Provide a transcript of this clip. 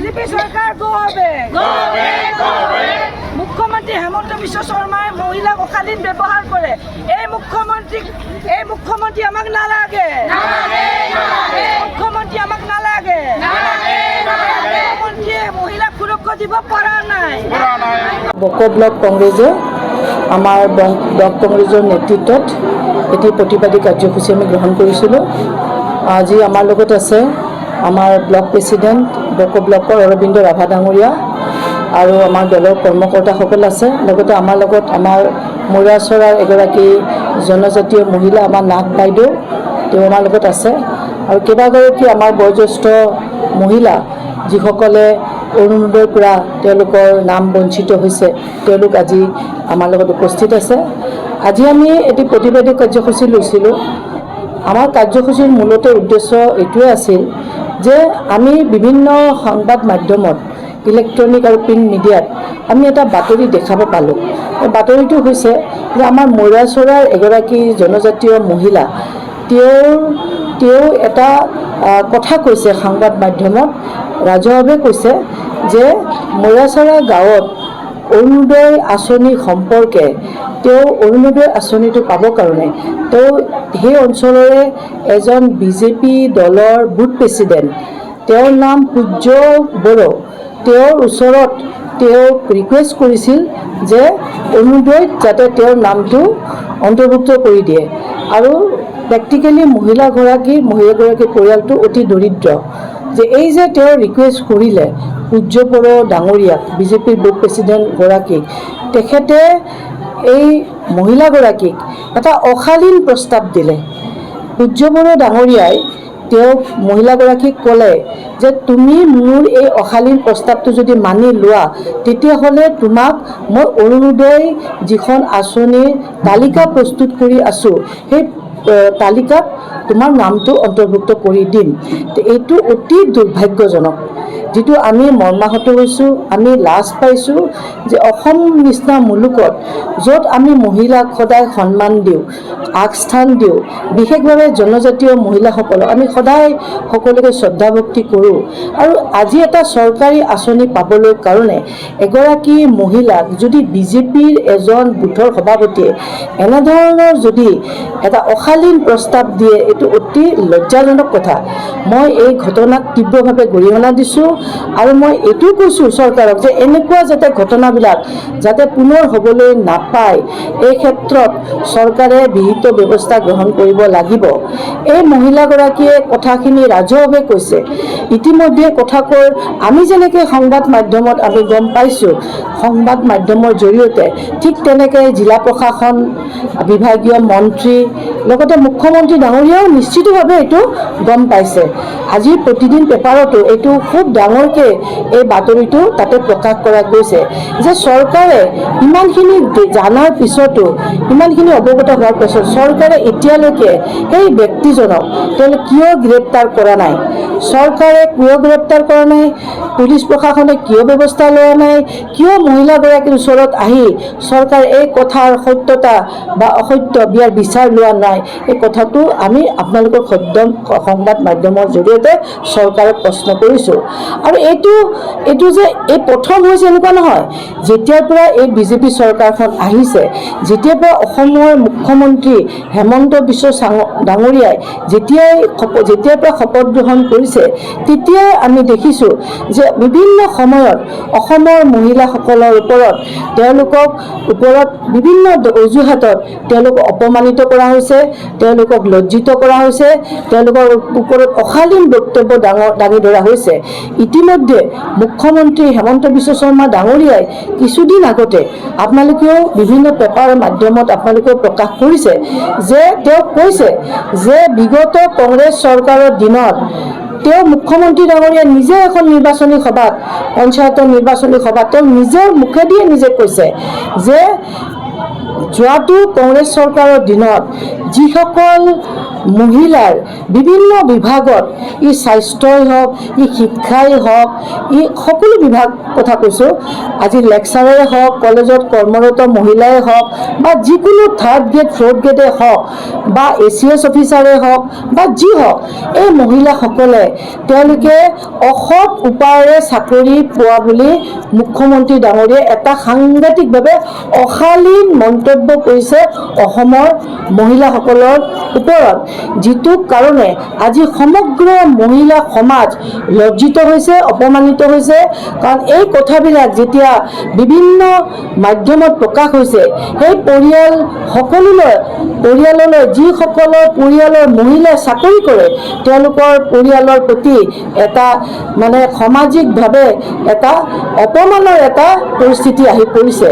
BJP সরকার গো হবে মুখ্যমন্ত্রী হেমন্ত বিশ্ব শর্মায় মহিলা অশালীন ব্যবহার করে এই মুখ্যমন্ত্রী আমাক নালাগে মুখ্যমন্ত্রী আমাক নালাগে মুখ্যমন্ত্রীয়ে মহিলা সুরক্ষা দিব পৰা নাই বকো ব্লক কংগ্ৰেছে আমাৰ ব্লক কংগ্ৰেছৰ নেতৃত্বত এটি প্ৰতিবাদী কাৰ্যসূচী আমি গ্ৰহণ কৰিছিলোঁ। আজি আমাৰ লগত আছে আমাৰ ব্লক প্ৰেচিডেণ্ট বকো ব্লকৰ অৰবিন্দ ৰাভা ডাঙৰীয়া আৰু আমাৰ দলৰ কৰ্মকৰ্তাসকল আছে। লগতে আমাৰ লগত আমাৰ মৰিয়াচৰাৰ এগৰাকী জনজাতীয় মহিলা আমাৰ নাথ বাইদেউ তেওঁ আমাৰ লগত আছে আৰু কেইবাগৰাকী আমাৰ বয়োজ্যেষ্ঠ মহিলা যিসকলে অৰুণোদয়ৰ পৰা তেওঁলোকৰ নাম বঞ্চিত হৈছে তেওঁলোক আজি আমাৰ লগত উপস্থিত আছে। আজি আমি এটি প্ৰতিবাদী কাৰ্যসূচী লৈছিলোঁ। আমাৰ কাৰ্যসূচীৰ মূলতে উদ্দেশ্য এইটোৱে আছিল যে আমি বিভিন্ন সংবাদ মাধ্যমত ইলেক্ট্ৰনিক আৰু প্ৰিণ্ট মিডিয়াত আমি এটা বাতৰি দেখাব পালোঁ। এই বাতৰিটো হৈছে যে আমাৰ মৰিয়াচৰাৰ এগৰাকী জনজাতীয় মহিলা তেওঁ এটা কথা কৈছে সংবাদ মাধ্যমত ৰাজহুৱাভাৱে কৈছে যে মৰিয়াচৰা গাঁৱত অৰুণোদয় আঁচনি সম্পৰ্কে তেওঁ অৰুণোদয় আঁচনিটো পাবৰ কাৰণে তেওঁ সেই অঞ্চলৰে এজন বিজেপি দলৰ বুথ প্ৰেচিডেণ্ট তেওঁৰ নাম সূৰ্য বড়ো তেওঁৰ ওচৰত তেওঁক ৰিকুৱেষ্ট কৰিছিল যে অৰুণোদয়ত যাতে তেওঁৰ নামটো অন্তৰ্ভুক্ত কৰি দিয়ে আৰু প্ৰেক্টিকেলি মহিলাগৰাকীৰ পৰিয়ালটো অতি দৰিদ্ৰ যে এই যে তেওঁ ৰিকুৱেষ্ট কৰিলে সূৰ্য বড়ো ডাঙৰীয়াক বিজেপিৰ বুথ প্ৰেচিডেণ্টগৰাকীক তেখেতে এই মহিলাগৰাকীক এটা অশালীন প্ৰস্তাৱ দিলে। সূৰ্য বড়ো ডাঙৰীয়াই তেওঁক মহিলাগৰাকীক ক'লে যে তুমি মোৰ এই অশালীন প্ৰস্তাৱটো যদি মানি লোৱা তেতিয়াহ'লে তোমাক মই অৰুণোদয় যিখন আঁচনিৰ তালিকা প্ৰস্তুত কৰি আছোঁ সেই তালিকাত তোমাৰ নামটো অন্তৰ্ভুক্ত কৰি দিম। এইটো অতি দুৰ্ভাগ্যজনক, যিটো আমি মৰ্মাহত হৈছোঁ, আমি লাজ পাইছোঁ যে অসম নিচিনা মুলুকত য'ত আমি মহিলাক সদায় সন্মান দিওঁ, আগস্থান দিওঁ, বিশেষভাৱে জনজাতীয় মহিলাসকলক আমি সদায় সকলোকে শ্ৰদ্ধা ভক্তি কৰোঁ আৰু আজি এটা চৰকাৰী আঁচনি পাবলৈ কাৰণে এগৰাকী মহিলাক যদি বিজেপিৰ এজন বুথৰ সভাপতিয়ে এনেধৰণৰ যদি এটা অশালীন প্ৰস্তাৱ দিয়ে এইটো অতি লজ্জাজনক কথা। মই এই ঘটনাক তীব্ৰভাৱে গৰিহণা দিছোঁ আৰু মই এইটো কৈছোঁ চৰকাৰক যে এনেকুৱা যাতে ঘটনাবিলাক যাতে পুনৰ হ'বলৈ নাপায় এই ক্ষেত্ৰত চৰকাৰে বিহিত ব্যৱস্থা গ্ৰহণ কৰিব লাগিব। এই মহিলাগৰাকীয়ে কথাখিনি ৰাজহুৱাভাৱে কৈছে। ইতিমধ্যে কথাকৈ আমি যেনেকৈ সংবাদ মাধ্যমত আমি গম পাইছোঁ, সংবাদ মাধ্যমৰ জৰিয়তে ঠিক তেনেকৈ জিলা প্ৰশাসন বিভাগীয় মন্ত্ৰী লগতে মুখ্যমন্ত্ৰী ডাঙৰীয়াও নিশ্চিতভাৱে এইটো গম পাইছে। আজি প্ৰতিদিন পেপাৰতো এইটো খুব ডাঙৰকৈ এই বাতৰিটো তাতে প্ৰকাশ কৰা গৈছে যে চৰকাৰে ইমানখিনি জনাৰ পিছতো ইমানখিনি অৱগত হোৱাৰ পিছত চৰকাৰে এতিয়ালৈকে সেই ব্যক্তিজনক তেওঁলোকে কিয় গ্ৰেপ্তাৰ কৰা নাই, চৰকাৰে কিয় গ্ৰেপ্তাৰ কৰা নাই, পুলিচ প্ৰশাসনে কিয় ব্যৱস্থা লোৱা নাই, কিয় মহিলাগৰাকীৰ ওচৰত আহি চৰকাৰে এই কথাৰ সত্যতা বা অসত্য বিয়াৰ বিচাৰ লোৱা নাই, এই কথাটো আমি আপোনালোকৰ সংবাদ মাধ্যমৰ জৰিয়তে চৰকাৰক প্ৰশ্ন কৰিছোঁ। আৰু এইটো যে এই প্ৰথম হৈছে এনেকুৱা নহয়। যেতিয়াৰ পৰা এই বিজেপি চৰকাৰখন আহিছে, যেতিয়াৰ পৰা অসমৰ মুখ্যমন্ত্ৰী হেমন্ত বিশ্ব ডাঙৰীয়াই যেতিয়াৰ পৰা শপত গ্ৰহণ কৰিছে তেতিয়াই আমি দেখিছোঁ যে বিভিন্ন সময়ত অসমৰ মহিলাসকলৰ তেওঁলোকক বিভিন্ন অজুহাতত তেওঁলোকক অপমানিত কৰা হৈছে, তেওঁলোকক লজ্জিত কৰা হৈছে, তেওঁলোকৰ ওপৰত অশালীন বক্তব্য দাঙি ধৰা হৈছে। ইতিমধ্যে মুখ্যমন্ত্ৰী হেমন্ত বিশ্ব শৰ্মা ডাঙৰীয়াই কিছুদিন আগতে আপোনালোকেও বিভিন্ন পেপাৰ মাধ্যমত আপোনালোকেও প্ৰকাশ কৰিছে যে তেওঁ কৈছে যে বিগত কংগ্ৰেছ চৰকাৰৰ দিনত তেওঁ মুখ্যমন্ত্ৰী ডাঙৰীয়া নিজে এখন নিৰ্বাচনী সভাত পঞ্চায়তৰ নিৰ্বাচনী সভাত তেওঁ নিজৰ মুখেদিয়ে নিজে কৈছে যে যোৱাটো কংগ্ৰেছ চৰকাৰৰ দিনত যিসকল মহিলাৰ বিভিন্ন বিভাগত ই স্বাস্থ্যই হওক ই শিক্ষাই হওক ই সকলো বিভাগ কথা কৈছোঁ আজি লেকচাৰৰে হওক কলেজত কৰ্মৰত মহিলাই হওক বা যিকোনো থাৰ্ড গ্ৰেড ফ'ৰ্থ গ্ৰেডে হওক বা ACS অফিচাৰে হওক বা যি হওক এই মহিলাসকলে তেওঁলোকে অসৎ উপায়েৰে চাকৰি পোৱা বুলি মুখ্যমন্ত্ৰী ডাঙৰীয়াই এটা সাংঘাতিকভাৱে অশালীন মন্তব্য কৰিছে অসমৰ মহিলাসকলৰ ওপৰত যিটো কাৰণে আজি সমগ্ৰ মহিলা সমাজ লজ্জিত হৈছে অপমানিত হৈছে কাৰণ এই কথাবিলাক যেতিয়া বিভিন্ন মাধ্যমত প্ৰকাশ হৈছে সেই পৰিয়াললৈ যিসকলৰ পৰিয়ালৰ মহিলাই চাকৰি কৰে তেওঁলোকৰ পৰিয়ালৰ প্ৰতি এটা মানে সামাজিকভাৱে এটা অপমানৰ এটা পৰিস্থিতি আহি পৰিছে।